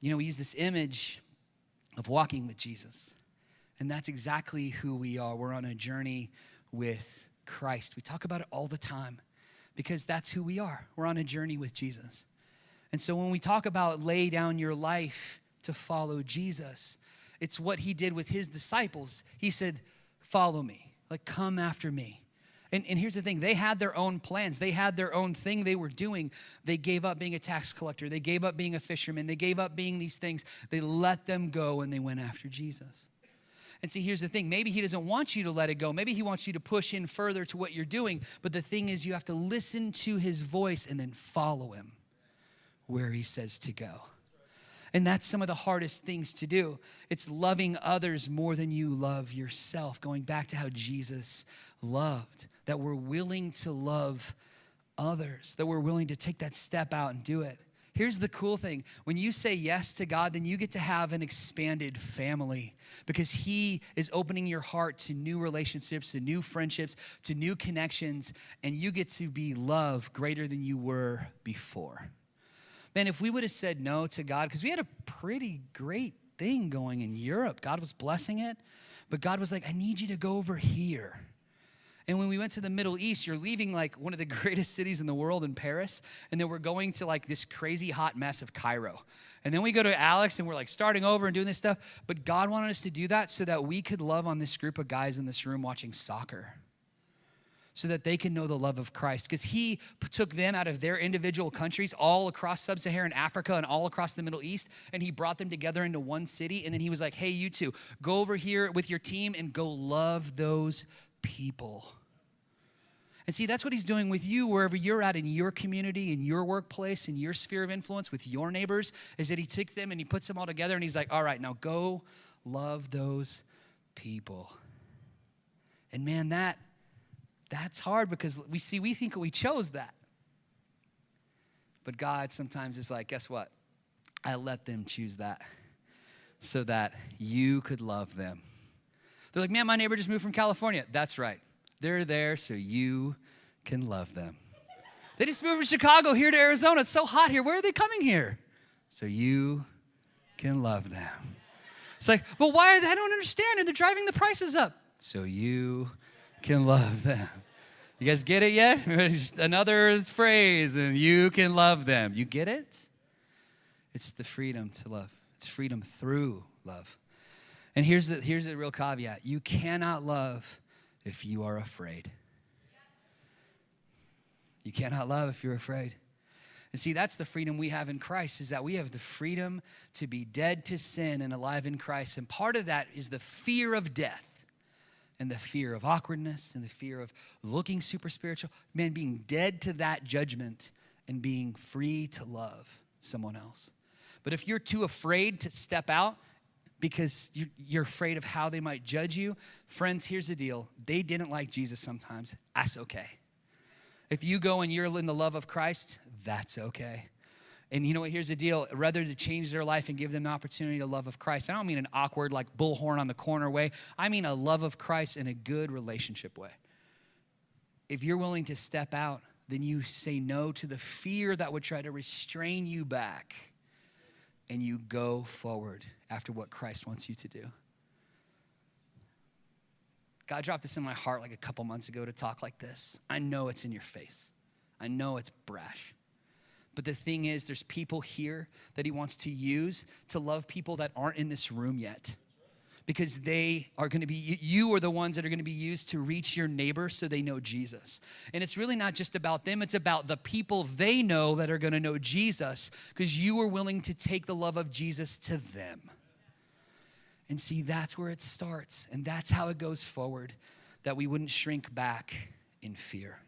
We use this image of walking with Jesus. And that's exactly who we are. We're on a journey with Christ. We talk about it all the time because that's who we are. We're on a journey with Jesus. And so when we talk about lay down your life to follow Jesus, it's what he did with his disciples. He said, follow me, like come after me. And here's the thing, they had their own plans. They had their own thing they were doing. They gave up being a tax collector. They gave up being a fisherman. They gave up being these things. They let them go and they went after Jesus. And see, here's the thing. Maybe he doesn't want you to let it go. Maybe he wants you to push in further to what you're doing. But the thing is, you have to listen to his voice and then follow him where he says to go. And that's some of the hardest things to do. It's loving others more than you love yourself. Going back to how Jesus loved. That we're willing to love others. That we're willing to take that step out and do it. Here's the cool thing. When you say yes to God, then you get to have an expanded family because he is opening your heart to new relationships, to new friendships, to new connections, and you get to be loved greater than you were before. Man, if we would have said no to God, because we had a pretty great thing going in Europe. God was blessing it, but God was like, I need you to go over here. And when we went to the Middle East, you're leaving like one of the greatest cities in the world in Paris, and then we're going to like this crazy hot mess of Cairo. And then we go to Alex and we're like starting over and doing this stuff. But God wanted us to do that so that we could love on this group of guys in this room watching soccer. So that they can know the love of Christ. Because he took them out of their individual countries all across sub-Saharan Africa and all across the Middle East, and he brought them together into one city. And then he was like, hey, you two, go over here with your team and go love those people. And see, that's what he's doing with you wherever you're at in your community, in your workplace, in your sphere of influence with your neighbors, is that he took them and he puts them all together and he's like, all right, now go love those people. And man, that's hard because we think we chose that. But God sometimes is like, guess what? I let them choose that so that you could love them. They're like, man, my neighbor just moved from California. That's right. They're there so you can love them. They just moved from Chicago here to Arizona. It's so hot here. Where are they coming here? So you can love them. It's like, well, why are they? I don't understand. And they're driving the prices up. So you can love them. You guys get it yet? Just another phrase, and you can love them. You get it? It's the freedom to love. It's freedom through love. And here's the real caveat. You cannot love if you are afraid. You cannot love if you're afraid. And see, that's the freedom we have in Christ, is that we have the freedom to be dead to sin and alive in Christ. And part of that is the fear of death and the fear of awkwardness and the fear of looking super spiritual. Man, being dead to that judgment and being free to love someone else. But if you're too afraid to step out, because you're afraid of how they might judge you. Friends, here's the deal. They didn't like Jesus sometimes. That's okay. If you go and you're in the love of Christ, that's okay. And you know what? Here's the deal. Rather to change their life and give them the opportunity to love of Christ. I don't mean an awkward, like bullhorn on the corner way. I mean a love of Christ in a good relationship way. If you're willing to step out, then you say no to the fear that would try to restrain you back. And you go forward after what Christ wants you to do. God dropped this in my heart like a couple months ago to talk like this. I know it's in your face. I know it's brash. But the thing is, there's people here that he wants to use to love people that aren't in this room yet. Because they are going to be, you are the ones that are going to be used to reach your neighbor so they know Jesus. And it's really not just about them. It's about the people they know that are going to know Jesus because you are willing to take the love of Jesus to them. And see, that's where it starts. And that's how it goes forward, that we wouldn't shrink back in fear.